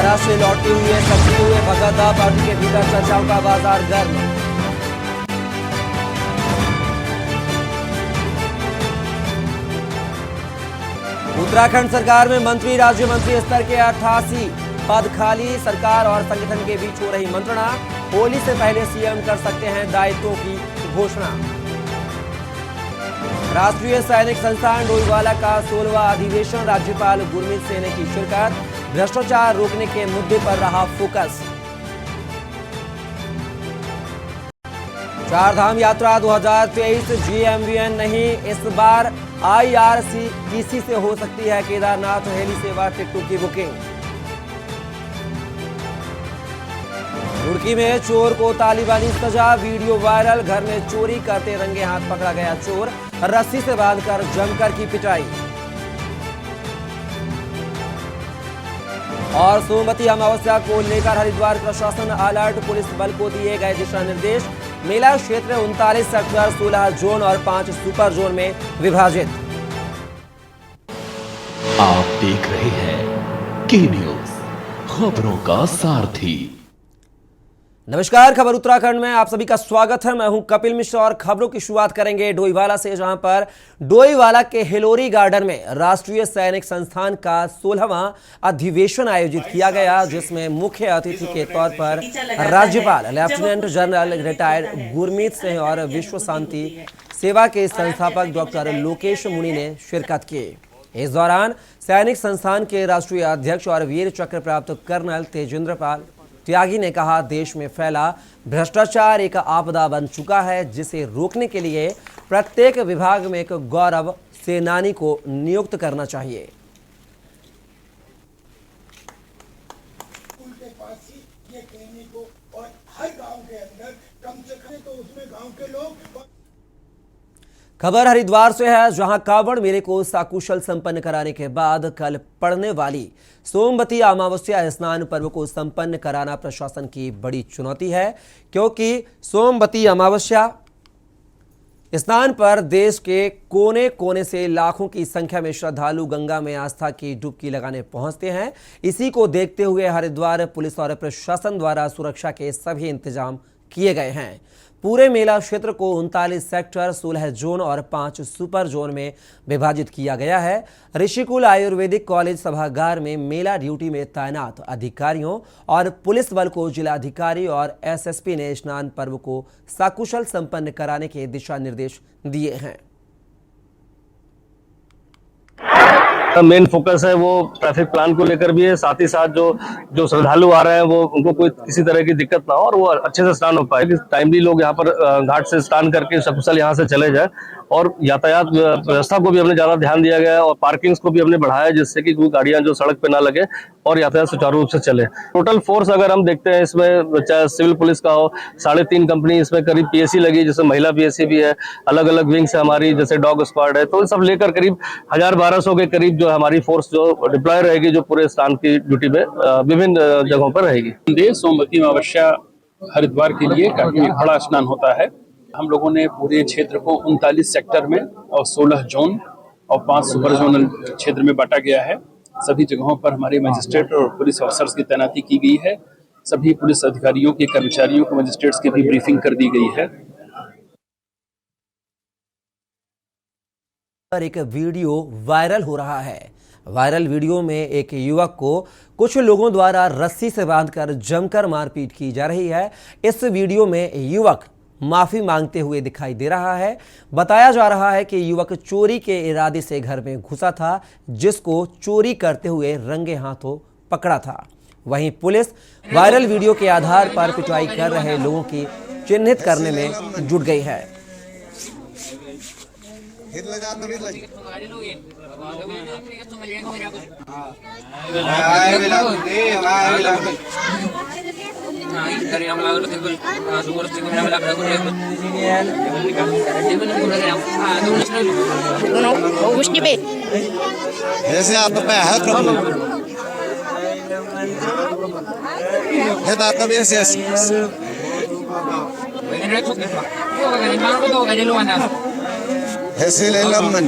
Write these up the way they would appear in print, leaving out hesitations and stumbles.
महाराष्ट्र से लौटते हुए सक्रिय हुए भगत, पार्टी के भीतर चर्चाओं का बाजार गर्म। उत्तराखंड सरकार में मंत्री राज्य मंत्री स्तर के 88 पद खाली, सरकार और संगठन के बीच हो रही मंत्रणा। होली से पहले सीएम कर सकते हैं दायित्वों की घोषणा। राष्ट्रीय सैनिक संस्थान डोईवाला का 16वां अधिवेशन, राज्यपाल गुरमीत सिंह की शिरकत। भ्रष्टाचार रोकने के मुद्दे पर रहा फोकस। चारधाम यात्रा 2023 GMVN नहीं, इस बार IRCTC से हो सकती है केदारनाथ हेली सेवा टिकटों की बुकिंग। रुड़की में चोर को तालिबानी सजा, वीडियो वायरल। घर में चोरी करते रंगे हाथ पकड़ा गया चोर, रस्सी से बांधकर जमकर की पिटाई। और सोमवती अमावस्या को लेकर हरिद्वार प्रशासन अलर्ट, पुलिस बल को दिए गए दिशा निर्देश। मेला क्षेत्र 39 सेक्टर, 16 जोन और 5 सुपर जोन में विभाजित। आप देख रहे हैं के न्यूज, खबरों का सारथी। नमस्कार, खबर उत्तराखंड में आप सभी का स्वागत है। मैं हूं कपिल मिश्र और खबरों की शुरुआत करेंगे डोईवाला से, जहां पर डोईवाला के हिलोरी गार्डन में राष्ट्रीय सैनिक संस्थान का 16वां अधिवेशन आयोजित किया गया, जिसमें मुख्य अतिथि के तौर पर राज्यपाल lieutenant general retired Gurmeet Singh और विश्व शांति सेवा के संस्थापक डॉक्टर लोकेश मुनि ने शिरकत की। इस दौरान सैनिक संस्थान के राष्ट्रीय अध्यक्ष और वीर चक्र प्राप्त कर्नल तेजेंद्र पाल त्यागी ने कहा, देश में फैला भ्रष्टाचार एक आपदा बन चुका है, जिसे रोकने के लिए प्रत्येक विभाग में एक गौरव सेनानी को नियुक्त करना चाहिए। उनके पास ही ये कहने को, और हर गांव के अंदर कम से कम तो उसमें गांव के लोग। खबर हरिद्वार से है, जहां कांवड़ मेले को सकुशल संपन्न कराने के बाद कल पड़ने वाली सोमवती अमावस्या स्नान पर्व को संपन्न कराना प्रशासन की बड़ी चुनौती है, क्योंकि सोमवती अमावस्या स्नान पर देश के कोने कोने से लाखों की संख्या में श्रद्धालु गंगा में आस्था की डुबकी लगाने पहुंचते हैं। इसी को देखते हुए हरिद्वार पुलिस और प्रशासन द्वारा सुरक्षा के सभी इंतजाम किए गए हैं। पूरे मेला क्षेत्र को 39 सेक्टर, 16 जोन और 5 सुपर जोन में विभाजित किया गया है। ऋषिकुल आयुर्वेदिक कॉलेज सभागार में मेला ड्यूटी में तैनात अधिकारियों और पुलिस बल को जिलाधिकारी और SSP ने स्नान पर्व को सकुशल संपन्न कराने के दिशा निर्देश दिए हैं। मेन फोकस है वो ट्रैफिक प्लान को लेकर भी है, साथ ही साथ जो श्रद्धालु आ रहे हैं वो उनको कोई किसी तरह की दिक्कत ना हो और वो अच्छे से स्नान हो पाए। टाइमली लोग यहाँ पर घाट से स्नान करके सकुशल यहाँ से चले जाए। और यातायात व्यवस्था को भी हमने ज्यादा ध्यान दिया गया है और पार्किंग्स को भी हमने बढ़ाया, जिससे कि कोई गाड़ियां जो सड़क पे ना लगे और यातायात सुचारू रूप से चले। टोटल फोर्स अगर हम देखते हैं इसमें, चाहे सिविल पुलिस का हो, 3.5 कंपनी इसमें करीब PSC लगी, जिसमें महिला PSC भी है, अलग अलग विंग्स है हमारी, जैसे डॉग स्क्वाड है, तो सब लेकर करीब 1000-1200 के करीब जो हमारी फोर्स जो डिप्लॉय रहेगी, जो पूरे स्नान की ड्यूटी में विभिन्न जगहों पर रहेगी। सोमवती अमावस्या हरिद्वार के लिए काफी बड़ा स्नान होता है। हम लोगों ने पूरे क्षेत्र को 39 सेक्टर में और 16 जोन और 5 सुपर जोन क्षेत्र में बांटा गया है। सभी जगहों पर हमारे मजिस्ट्रेट और पुलिस अफसर्स की तैनाती की गई है। सभी पुलिस अधिकारियों के, कर्मचारियों को, मजिस्ट्रेट्स की भी ब्रीफिंग कर दी गई है। एक वीडियो वायरल हो रहा है। वायरल वीडियो में एक युवक को कुछ लोगों द्वारा रस्सी से बांधकर जमकर मारपीट की जा रही है। इस वीडियो में युवक माफी मांगते हुए दिखाई दे रहा है। बताया जा रहा है कि युवक चोरी के इरादे से घर में घुसा था, जिसको चोरी करते हुए रंगे हाथों पकड़ा था। वहीं पुलिस वायरल वीडियो के आधार पर पिटाई कर रहे लोगों की चिन्हित करने में जुट गई है। ऐसे आप पे है प्रभु है तो आपका भी ऐसे ऐसे ले लमन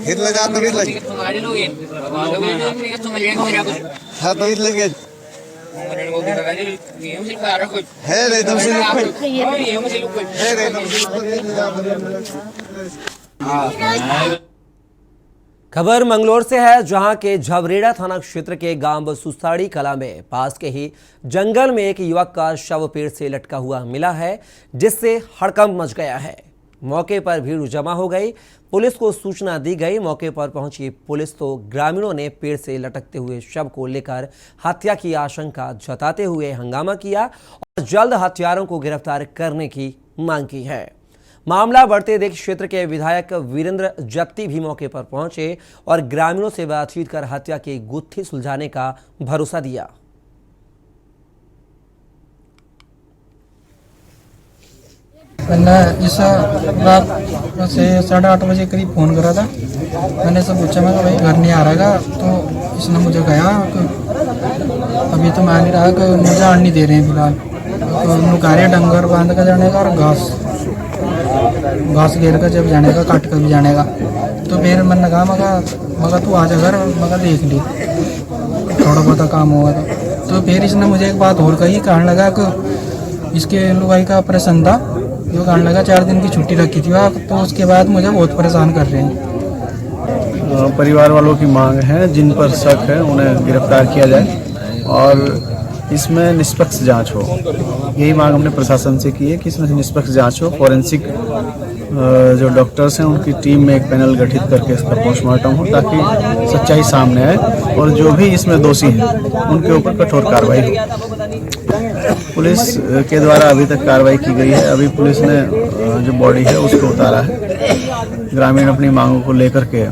हित लगा तो हित लगे हाँ तो हित लगे है रे तुम से है रे तुम खबर मंगलौर से है, जहां के झबरेड़ा थाना क्षेत्र के गांव सुसाड़ी कला में पास के ही जंगल में एक युवक का शव पेड़ से लटका हुआ मिला है, जिससे हड़कंप मच गया है। मौके पर भीड़ जमा हो गई। पुलिस को सूचना दी गई। मौके पर पहुंची पुलिस तो ग्रामीणों ने पेड़ से लटकते हुए शव को लेकर हत्या की आशंका जताते हुए हंगामा किया और जल्द हत्यारों को गिरफ्तार करने की मांग की है। मामला बढ़ते देख क्षेत्र के विधायक वीरेंद्र जत्ती भी मौके पर पहुंचे और ग्रामीणों से बातचीत कर हत्या की गुत्थी सुलझाने का भरोसा दिया। मैंने इस रात से 8:30 बजे करीब फ़ोन करा था। मैंने सब पूछा, मैं भाई घर नहीं आ रहा, तो इसने मुझे कहा कि अभी तो मैं नहीं रहा, कि मुझे आने नहीं दे रहे हैं फिलहाल। तो उन्होंने कह रहे डंगर बांध कर जाने का और घास घेर कर जब जाने का, काट कर भी जाने का। तो फिर मैंने कहा मगर तू आ जा घर, मगर देख ली थोड़ा बहुत काम होगा। तो फिर इसने मुझे एक बात और कही, कहने लगा कि इसके लुगाई का ऑपरेशन था, जो कहने लगा 4 दिन की छुट्टी रखी थी वह, तो उसके बाद मुझे बहुत परेशान कर रहे हैं। परिवार वालों की मांग है, जिन पर शक है उन्हें गिरफ्तार किया जाए और इसमें निष्पक्ष जांच हो। यही मांग हमने प्रशासन से की है कि इसमें निष्पक्ष जांच हो। फॉरेंसिक जो डॉक्टर्स हैं उनकी टीम में एक पैनल गठित करके इसका पोस्टमार्टम हो, ताकि सच्चाई सामने आए और जो भी इसमें दोषी हैं उनके ऊपर कठोर कार्रवाई हो। पुलिस के द्वारा अभी तक कार्रवाई की गई है। अभी पुलिस ने जो बॉडी है उसको उतारा है। ग्रामीण अपनी मांगों को लेकर के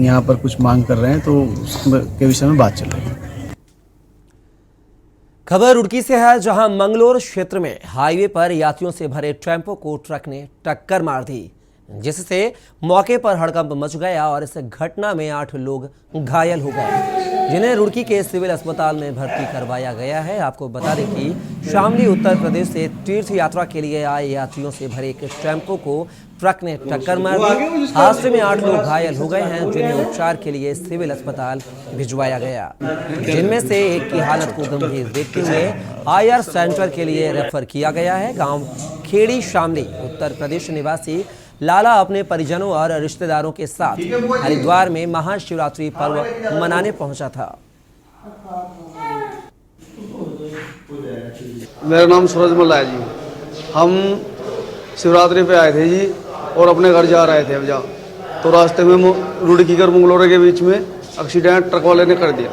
यहाँ पर कुछ मांग कर रहे हैं, तो उसके विषय में बात चल रही है। खबर रुड़की से है, जहां मंगलौर क्षेत्र में हाईवे पर यात्रियों से भरे टेम्पो को ट्रक ने टक्कर मार दी, जिससे मौके पर हड़कंप मच गया और इस घटना में 8 लोग घायल हो गए, जिन्हें रुड़की के सिविल अस्पताल में भर्ती करवाया गया है। आपको बता दें कि शामली उत्तर प्रदेश से तीर्थ यात्रा के लिए आए यात्रियों से भरे एक टेम्पो को ट्रक ने टक्कर मार दी। हादसे में 8 लोग घायल हो गए हैं, जिन्हें उपचार के लिए सिविल अस्पताल भिजवाया गया, जिनमें से एक की हालत को गंभीर देखते हुए IR सेंटर के लिए रेफर किया गया है। गांव खेड़ी शामली उत्तर प्रदेश निवासी लाला अपने परिजनों और रिश्तेदारों के साथ हरिद्वार में महाशिवरात्रि पर्व मनाने पहुंचा था। मेरा नाम सूरज मल्ला है जी। हम शिवरात्रि पे आए थे जी और अपने घर जा रहे थे। अब तो रास्ते में रुड़की और मंगलौर के बीच में एक्सीडेंट ट्रक वाले ने कर दिया।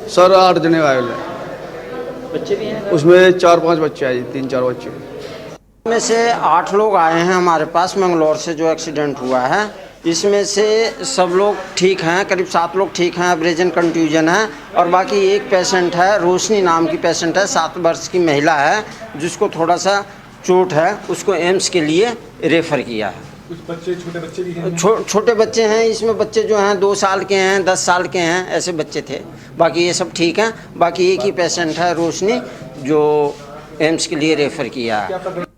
सर 8 जने घायल हैं, बच्चे भी हैं उसमें 4-5 बच्चे हैं जी, 3-4 बच्चे में से 8 लोग आए हैं हमारे पास मंगलौर से जो एक्सीडेंट हुआ है। इसमें से सब लोग ठीक हैं, करीब 7 लोग ठीक हैं, अब्रेजन कंट्यूजन है और बाकी एक पेशेंट है, रोशनी नाम की पेशेंट है, 7 वर्ष की महिला है, जिसको थोड़ा सा चोट है, उसको एम्स के लिए रेफर किया है। कुछ बच्चे, छोटे बच्चे भी हैं? छोटे बच्चे हैं, इसमें बच्चे जो हैं 2 साल के हैं, 10 साल के हैं, ऐसे बच्चे थे। बाकी ये सब ठीक हैं। बाकी एक ही पेशेंट है रोशनी, जो एम्स के लिए रेफर किया है।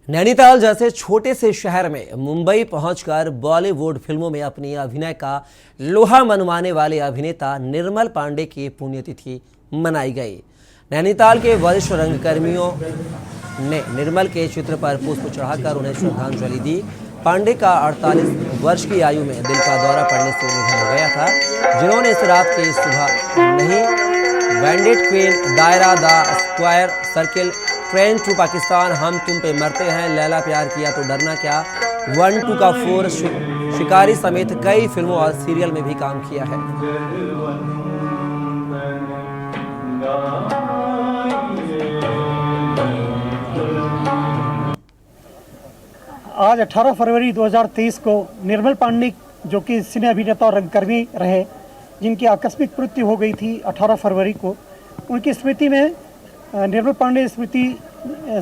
नैनीताल जैसे छोटे से शहर में मुंबई पहुंचकर बॉलीवुड फिल्मों में अपनी अभिनय का लोहा मनवाने वाले अभिनेता निर्मल पांडे की पुण्यतिथि मनाई गई। नैनीताल के वरिष्ठ रंगकर्मियों ने निर्मल के चित्र पर पुष्प चढ़ाकर उन्हें श्रद्धांजलि दी। पांडे का 48 वर्ष की आयु में दिल का दौरा पड़ने से निधन हो गया था, जिन्होंने इस रात की सुबह नहीं bandit queen, Daayra, the square circle, train to Pakistan, हम तुम पे मरते हैं, लैला प्यार किया तो डरना क्या, 1, 2 का 4, शिकारी समेत कई फिल्मों और सीरियल में भी काम किया है। आज 18 फरवरी 2023 को निर्मल पांडे, जो कि सिने अभिनेता और रंगकर्मी रहे, जिनकी आकस्मिक मृत्यु हो गई थी 18 फरवरी को, उनकी स्मृति में निर्मल पांडे स्मृति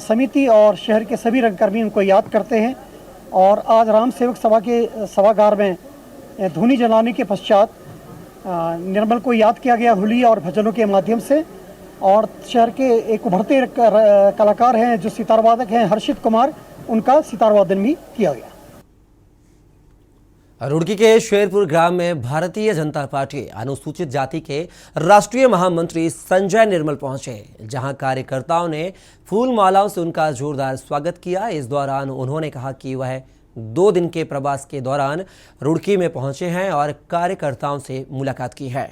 समिति और शहर के सभी रंगकर्मी उनको याद करते हैं। और आज राम सेवक सभा के सभागार में धूनी जलाने के पश्चात निर्मल को याद किया गया होली और भजनों के माध्यम से। और शहर के एक उभरते कलाकार हैं जो सितार वादक हैं, हर्षित कुमार, उनका सितारवादन भी किया गया। रुड़की के शेरपुर ग्राम में भारतीय जनता पार्टी अनुसूचित जाति के राष्ट्रीय महामंत्री संजय निर्मल पहुंचे, जहां कार्यकर्ताओं ने फूल मालाओं से उनका जोरदार स्वागत किया। इस दौरान उन्होंने कहा कि वह 2 दिन के प्रवास के दौरान रुड़की में पहुंचे हैं और कार्यकर्ताओं से मुलाकात की है।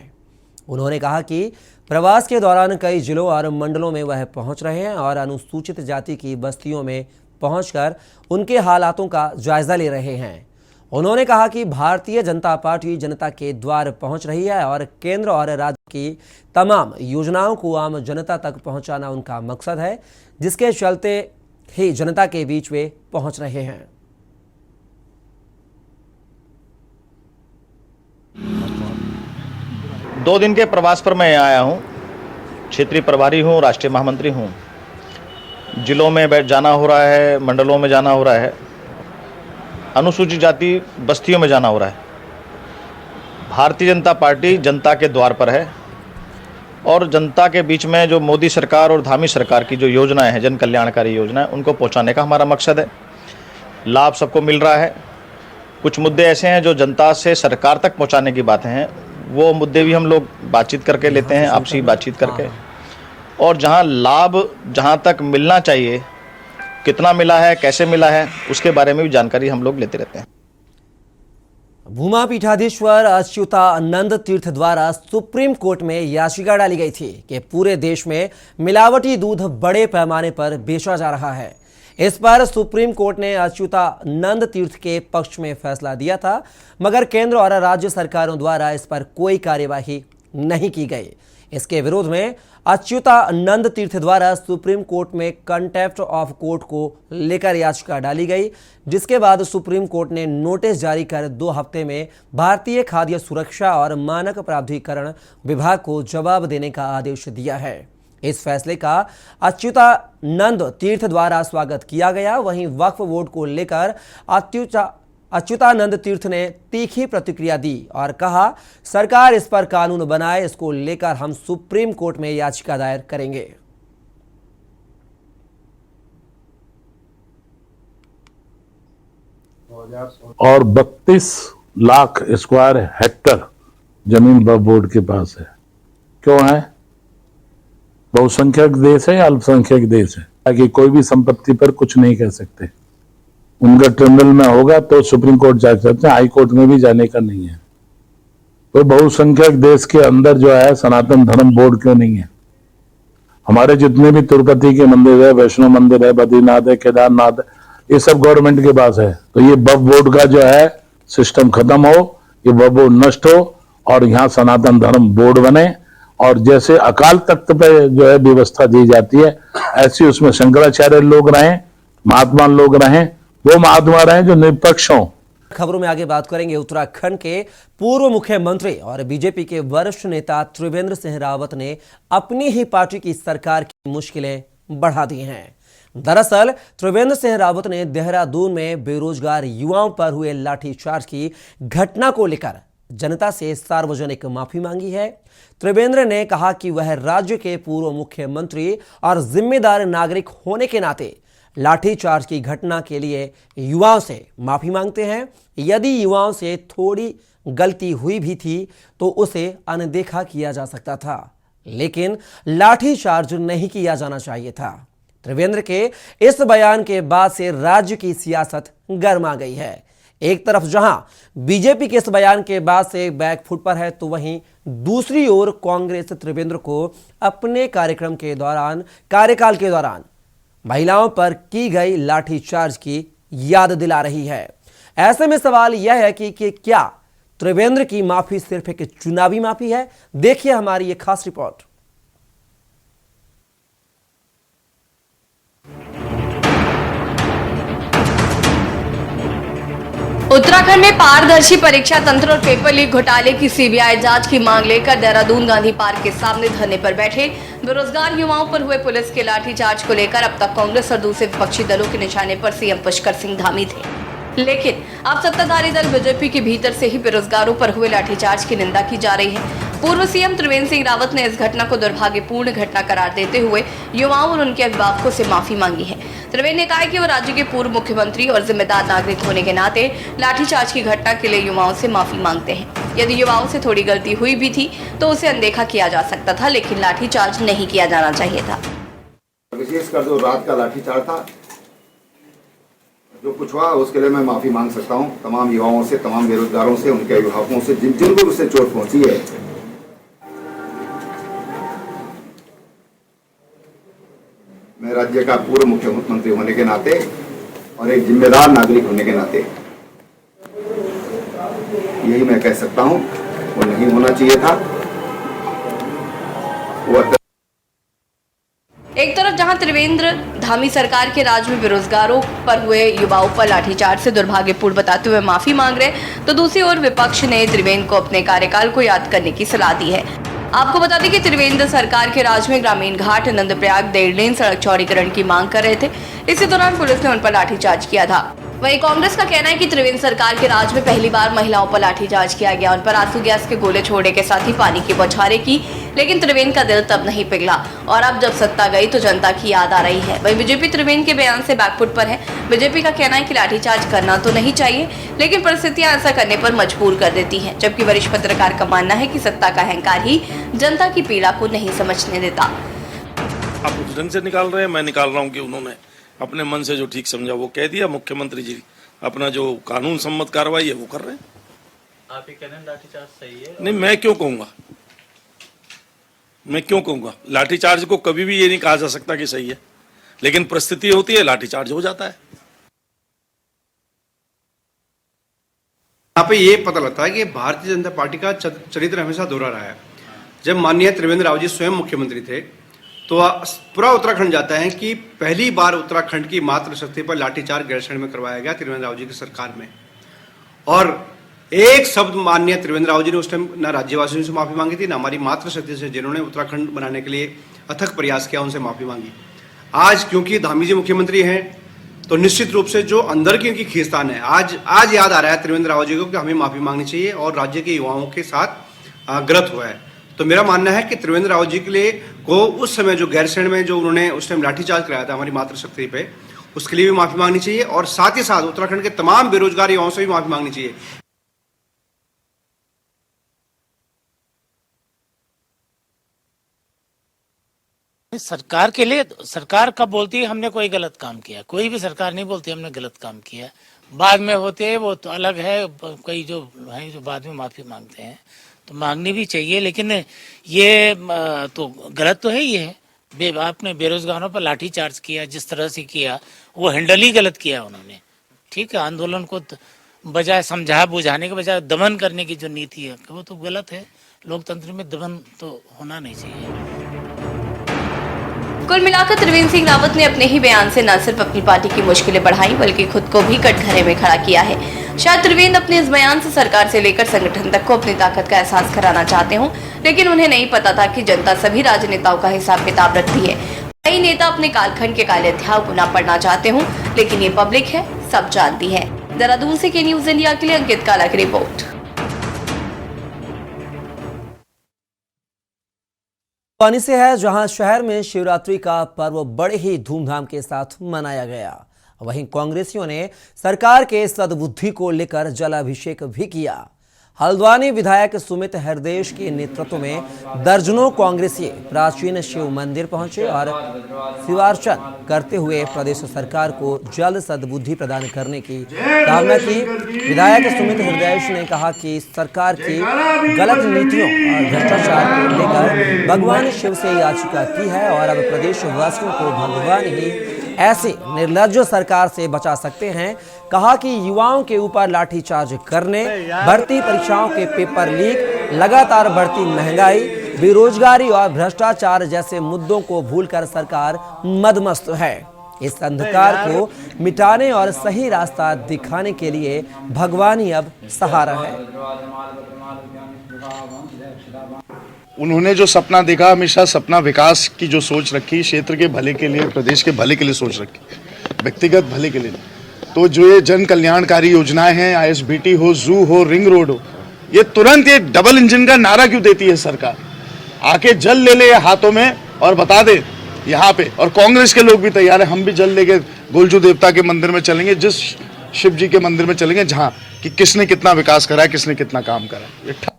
उन्होंने कहा कि प्रवास के दौरान कई जिलों और मंडलों में वह पहुंच रहे हैं और अनुसूचित जाति की बस्तियों में पहुंचकर उनके हालातों का जायजा ले रहे हैं। उन्होंने कहा कि भारतीय जनता पार्टी जनता के द्वार पहुंच रही है और केंद्र और राज्य की तमाम योजनाओं को आम जनता तक पहुंचाना उनका मकसद है, जिसके चलते ही जनता के बीच वे पहुंच रहे हैं। दो दिन के प्रवास पर मैं आया हूं। क्षेत्रीय प्रभारी हूं, राष्ट्रीय महामंत्री हूं। जिलों में जाना हो रहा है, मंडलों में जाना हो रहा है, अनुसूचित जाति बस्तियों में जाना हो रहा है। भारतीय जनता पार्टी जनता के द्वार पर है और जनता के बीच में जो मोदी सरकार और धामी सरकार की जो योजनाएं हैं, जन कल्याणकारी योजनाएं, उनको पहुंचाने का हमारा मकसद है। लाभ सबको मिल रहा है। कुछ मुद्दे ऐसे हैं जो जनता से सरकार तक पहुंचाने की बातें हैं, वो मुद्दे भी हम लोग बातचीत करके लेते हैं, आपसी बातचीत करके। और जहां लाभ जहां तक मिलना चाहिए, कितना मिला है, कैसे मिला है, उसके बारे में भी जानकारी हम लोग लेते रहते हैं। भूमा पीठाधीश्वर अच्युतानंद तीर्थ द्वारा सुप्रीम कोर्ट में याचिका डाली गई थी कि पूरे देश में मिलावटी दूध बड़े पैमाने पर बेचा जा रहा है। इस पर सुप्रीम कोर्ट ने अच्युतानंद तीर्थ के पक्ष में फैसला दिया था, मगर केंद्र और राज्य सरकारों द्वारा इस पर कोई कार्यवाही नहीं की गई। इसके विरोध में अच्युतानंद तीर्थ द्वारा सुप्रीम कोर्ट में कंटेम्प्ट ऑफ कोर्ट को लेकर याचिका डाली गई, जिसके बाद सुप्रीम कोर्ट ने नोटिस जारी कर 2 हफ्ते में भारतीय खाद्य सुरक्षा और मानक प्राधिकरण विभाग को जवाब देने का आदेश दिया है। इस फैसले का अच्युतानंद तीर्थ द्वारा स्वागत किया गया। वहीं वक्फ बोर्ड को लेकर अच्युतानंद तीर्थ ने तीखी प्रतिक्रिया दी और कहा, सरकार इस पर कानून बनाए, इसको लेकर हम सुप्रीम कोर्ट में याचिका दायर करेंगे। और 32 लाख स्क्वायर हेक्टर जमीन वक्फ बोर्ड के पास है। क्यों है? बहुसंख्यक देश है या अल्पसंख्यक देश है? ताकि कोई भी संपत्ति पर कुछ नहीं कह सकते। उनका ट्रिब्यूनल में होगा तो सुप्रीम कोर्ट जा सकते हैं, हाई कोर्ट में भी जाने का नहीं है। तो बहुसंख्यक देश के अंदर जो है सनातन धर्म बोर्ड क्यों नहीं है? हमारे जितने भी तिरुपति के मंदिर है, वैष्णो मंदिर है, बद्रीनाथ है, केदारनाथ है, ये सब गवर्नमेंट के पास है। तो ये वक्फ बोर्ड का जो है सिस्टम खत्म हो, ये वक्फ बोर्ड नष्ट हो और यहाँ सनातन धर्म बोर्ड बने। और जैसे अकाल तख्त पे जो है व्यवस्था दी जाती है, ऐसी उसमें शंकराचार्य लोग रहें, महात्मा लोग रहें, वो महात्मा रहें जो निष्पक्ष हों। खबरों में आगे बात करेंगे। उत्तराखंड के पूर्व मुख्यमंत्री और बीजेपी के वरिष्ठ नेता त्रिवेंद्र सिंह रावत ने अपनी ही पार्टी की सरकार की मुश्किलें बढ़ा दी हैं। दरअसल त्रिवेंद्र सिंह रावत ने देहरादून में बेरोजगार युवाओं पर हुए लाठीचार्ज की घटना को लेकर जनता से सार्वजनिक माफी मांगी है। त्रिवेंद्र ने कहा कि वह राज्य के पूर्व मुख्यमंत्री और जिम्मेदार नागरिक होने के नाते लाठीचार्ज की घटना के लिए युवाओं से माफी मांगते हैं। यदि युवाओं से थोड़ी गलती हुई भी थी तो उसे अनदेखा किया जा सकता था, लेकिन लाठीचार्ज नहीं किया जाना चाहिए था। त्रिवेंद्र के इस बयान के बाद से राज्य की सियासत गर्मा गई है। एक तरफ जहां बीजेपी के इस बयान के बाद से बैकफुट पर है, तो वहीं दूसरी ओर कांग्रेस त्रिवेंद्र को अपने कार्यकाल के दौरान महिलाओं पर की गई लाठीचार्ज की याद दिला रही है। ऐसे में सवाल यह है कि क्या त्रिवेंद्र की माफी सिर्फ एक चुनावी माफी है? देखिए हमारी ये खास रिपोर्ट। उत्तराखंड में पारदर्शी परीक्षा तंत्र और पेपर लीक घोटाले की सीबीआई जांच की मांग लेकर देहरादून गांधी पार्क के सामने धरने पर बैठे बेरोजगार युवाओं पर हुए पुलिस के लाठीचार्ज को लेकर अब तक कांग्रेस और दूसरे विपक्षी दलों के निशाने पर सीएम पुष्कर सिंह धामी थे। लेकिन अब सत्ताधारी दल बीजेपी के भीतर से ही बेरोजगारों पर हुए लाठीचार्ज की निंदा की जा रही है। पूर्व सीएम त्रिवेंद्र सिंह रावत ने इस घटना को दुर्भाग्यपूर्ण घटना करार देते हुए युवाओं और उनके अभिभावकों से माफी मांगी है। त्रिवेंद्र ने कहा है कि वो राज्य के पूर्व मुख्यमंत्री और जिम्मेदार नागरिक होने के नाते लाठीचार्ज की घटना के लिए युवाओं से माफी मांगते हैं। यदि युवाओं से थोड़ी गलती हुई भी थी तो उसे अनदेखा किया जा सकता था, लेकिन लाठीचार्ज नहीं किया जाना चाहिए था। विशेषकर जो रात का लाठीचार्ज था, जो कुछ हुआ उसके लिए मैं माफी मांग सकता हूं तमाम युवाओं से, तमाम बेरोजगारों से, उनके अभिभावकों से, जिनको उससे चोट पहुंची है। मैं राज्य का पूर्व मुख्यमंत्री होने के नाते और एक जिम्मेदार नागरिक होने के नाते यही मैं कह सकता हूं, वो नहीं होना चाहिए था। वो एक तरफ जहां त्रिवेंद्र धामी सरकार के राज में बेरोजगारों पर हुए युवाओं पर लाठीचार्ज से दुर्भाग्यपूर्ण बताते हुए माफी मांग रहे, तो दूसरी ओर विपक्ष ने त्रिवेंद्र को अपने कार्यकाल को याद करने की सलाह दी है। आपको बता दें कि त्रिवेंद्र सरकार के राज में ग्रामीण घाट नंदप्रयाग 1.5 लेन सड़क चौड़ीकरण की मांग कर रहे थे। इसी दौरान पुलिस ने उन पर लाठीचार्ज किया था। वहीं कांग्रेस का कहना है कि त्रिवेंद्र सरकार के राज में पहली बार महिलाओं पर लाठीचार्ज किया गया, उन पर आंसू गैस के गोले छोड़ने के साथ ही पानी की बौछारें की, लेकिन त्रिवेंद्र का दिल तब नहीं पिघला और अब जब सत्ता गई तो जनता की याद आ रही है। वहीं बीजेपी त्रिवेंद्र के बयान से बैकफुट पर है। बीजेपी का कहना है कि लाठीचार्ज करना तो नहीं चाहिए, लेकिन परिस्थितियां ऐसा करने पर मजबूर कर देती हैं, जबकि वरिष्ठ पत्रकार का मानना है कि सत्ता का अहंकार ही जनता की पीड़ा को नहीं समझने देता। आप उस ढंग से निकाल रहे हैं, मैं निकाल रहा हूँ कि उन्होंने अपने मन से जो ठीक समझा वो कह दिया। मुख्यमंत्री जी अपना जो कानून सम्मत कार्रवाई है वो कर रहे हैं। आप ये कह रहे हैं लाठीचार्ज सही है? नहीं, मैं क्यों कहूंगा? लाठीचार्ज को कभी भी ये नहीं कहा जा सकता कि सही है, लेकिन परिस्थिति होती है लाठीचार्ज हो जाता है। यहाँ पे ये पता लगता है कि भारतीय जनता पार्टी का चरित्र हमेशा दोहरा रहा है। जब माननीय त्रिवेंद्र रावत जी स्वयं मुख्यमंत्री थे तो पूरा उत्तराखंड जाता है कि पहली बार उत्तराखंड की मातृशक्ति पर लाठीचार्ज गैरसैंण में करवाया गया त्रिवेंद्र रावत जी की सरकार में। और एक शब्द माननीय त्रिवेंद्र रावत जी ने उस टाइम ना राज्यवासियों से माफी मांगी थी, ना हमारी मातृशक्ति से जिन्होंने उत्तराखंड बनाने के लिए अथक प्रयास किया उनसे माफी मांगी। आज क्योंकि धामी जी मुख्यमंत्री हैं तो निश्चित रूप से जो अंदर की उनकी खींचतान है, आज याद आ रहा है त्रिवेंद्र रावत जी को कि हमें माफी मांगनी चाहिए और राज्य के युवाओं के साथ गलत हुआ है। तो मेरा मानना है कि त्रिवेंद्र रावत जी के लिए को उस समय जो गैरसैंण में जो उन्होंने उस टाइम लाठीचार्ज कराया था हमारी मातृशक्ति पे, उसके लिए भी माफी मांगनी चाहिए और साथ ही साथ उत्तराखंड के तमाम बेरोजगार युवाओं से भी माफी मांगनी चाहिए। सरकार के लिए, सरकार कब बोलती है हमने कोई गलत काम किया? कोई भी सरकार नहीं बोलती हमने गलत काम किया। बाद में होते हैं वो तो अलग है, कई जो हैं जो बाद में माफी मांगते हैं, तो मांगनी भी चाहिए, लेकिन ये तो गलत तो है ही है। आपने बेरोजगारों पर लाठीचार्ज किया, जिस तरह से किया वो हैंडल ही गलत किया उन्होंने। ठीक है, आंदोलन को बजाय समझा बुझाने के बजाय दमन करने की जो नीति है वो तो गलत है। लोकतंत्र में दमन तो होना नहीं चाहिए। कुल मिलाकर त्रिवेंद्र सिंह रावत ने अपने ही बयान से न सिर्फ अपनी पार्टी की मुश्किलें बढ़ाई बल्कि खुद को भी कटघरे में खड़ा किया है। शायद त्रिवेंद्र अपने इस बयान से सरकार से लेकर संगठन तक को अपनी ताकत का एहसास कराना चाहते हों, लेकिन उन्हें नहीं पता था कि जनता सभी राजनेताओं का हिसाब किताब रखती है। कई नेता अपने कालखंड के काले अध्याय को न पढ़ना चाहते हों, लेकिन ये पब्लिक है, सब जानती है। देहरादून से के न्यूज इंडिया के लिए अंकित काला की रिपोर्ट। पानी से है, जहां शहर में शिवरात्रि का पर्व बड़े ही धूमधाम के साथ मनाया गया। वहीं कांग्रेसियों ने सरकार के सद्बुद्धि को लेकर जलाभिषेक भी किया। हल्द्वानी विधायक सुमित हरदेश के नेतृत्व में दर्जनों कांग्रेसी प्राचीन शिव मंदिर पहुंचे और शिवार्चन करते हुए प्रदेश सरकार को जल्द सद्बुद्धि प्रदान करने की कामना की। विधायक सुमित हरदेश ने कहा कि सरकार की गलत नीतियों और भ्रष्टाचार को लेकर भगवान शिव से याचिका की है और अब प्रदेश वासियों को भगवान ही ऐसी निर्लज्ज सरकार से बचा सकते हैं। कहा कि युवाओं के ऊपर लाठीचार्ज करने, भर्ती परीक्षाओं के पेपर लीक, लगातार बढ़ती महंगाई, बेरोजगारी और भ्रष्टाचार जैसे मुद्दों को भूलकर सरकार मदमस्त है। इस अंधकार को मिटाने और सही रास्ता दिखाने के लिए भगवान ही अब सहारा है। उन्होंने जो सपना देखा, हमेशा सपना विकास की जो सोच रखी, क्षेत्र के भले के लिए, प्रदेश के भले के लिए सोच रखी, व्यक्तिगत भले के लिए। तो जो ये जन कल्याणकारी योजनाएं हैं, ISBT हो, जू हो, रिंग रोड हो, ये तुरंत ये डबल इंजन का नारा क्यों देती है सरकार? आके जल ले ले हाथों में और बता दे यहाँ पे। और कांग्रेस के लोग भी तैयार है, हम भी जल लेके गोलजू देवता के मंदिर में चलेंगे, जिस शिव जी के मंदिर में चलेंगे जहाँ कि किसने कितना विकास करा है, किसने कितना काम करा है।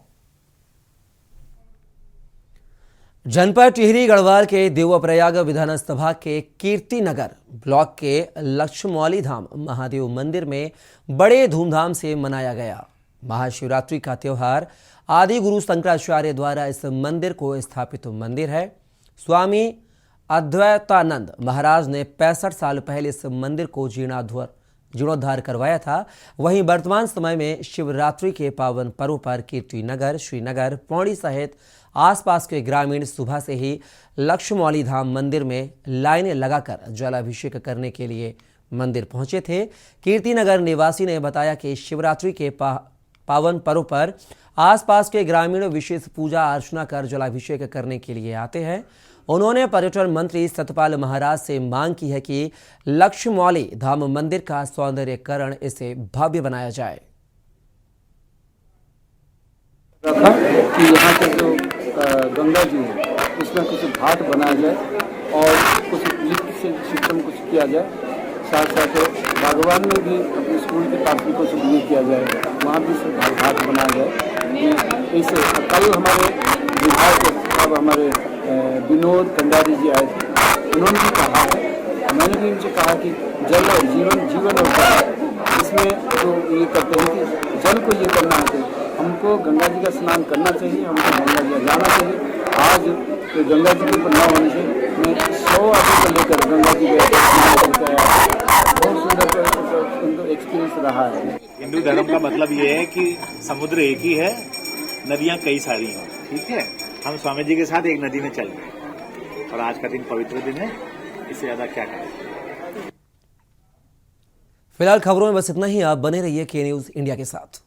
जनपद टिहरी गढ़वाल के देवप्रयाग विधानसभा के कीर्ति नगर ब्लॉक के लक्ष्मौली धाम महादेव मंदिर में बड़े धूमधाम से मनाया गया। महाशिवरात्रि का त्योहार आदि गुरु शंकराचार्य द्वारा इस मंदिर को स्थापित मंदिर है। स्वामी अद्वैतानंद महाराज ने 65 साल पहले इस मंदिर को जीर्णोद्धार करवाया था। वहीं वर्तमान समय में शिवरात्रि के पावन पर्व पर कीर्ति नगर, श्रीनगर, पौड़ी सहित आसपास के ग्रामीण सुबह से ही लक्ष्मौली धाम मंदिर में लाइनें लगाकर जलाभिषेक करने के लिए मंदिर पहुंचे थे। कीर्ति नगर निवासी ने बताया कि शिवरात्रि के पावन पर्व पर आसपास के ग्रामीण विशेष पूजा अर्चना कर जलाभिषेक करने के लिए आते हैं। उन्होंने पर्यटन मंत्री सतपाल महाराज से मांग की है कि लक्ष्मौली धाम मंदिर का सौंदर्यीकरण इसे भव्य बनाया जाए। कि यहाँ के जो गंगा जी है उसमें कुछ घाट बनाया जाए और कुछ लिफ्ट से सिस्टम कुछ किया जाए। साथ साथ बागवान में भी अपने स्कूल के पास भी कुछ ये किया जाए, वहाँ भी घाट बनाया जाए। ऐसे कल हमारे विधायक साहब हमारे विनोद कंडारी जी आए थे, उन्होंने भी कहा है, मैंने भी उनसे कहा कि जल जीवन होता है। इसमें जो ये करते हैं कि जल को ये करना है, हमको गंगा जी का स्नान करना चाहिए, हमको गंगा जी जाना चाहिए। आज तो गंगा जी के ऊपर न होने से मैं 100 आदमी को लेकर गंगा जी गया, स्नान करके आया। बहुत सुंदर एक्सपीरियंस रहा है। हिंदू धर्म का मतलब ये है कि समुद्र एक ही है, नदियाँ कई सारी हैं, ठीक है। हम स्वामी जी के साथ एक नदी में चल रहे और आज का दिन पवित्र दिन है, इससे ज्यादा क्या करें। फिलहाल खबरों में बस इतना ही। आप बने रहिए के न्यूज़ इंडिया के साथ।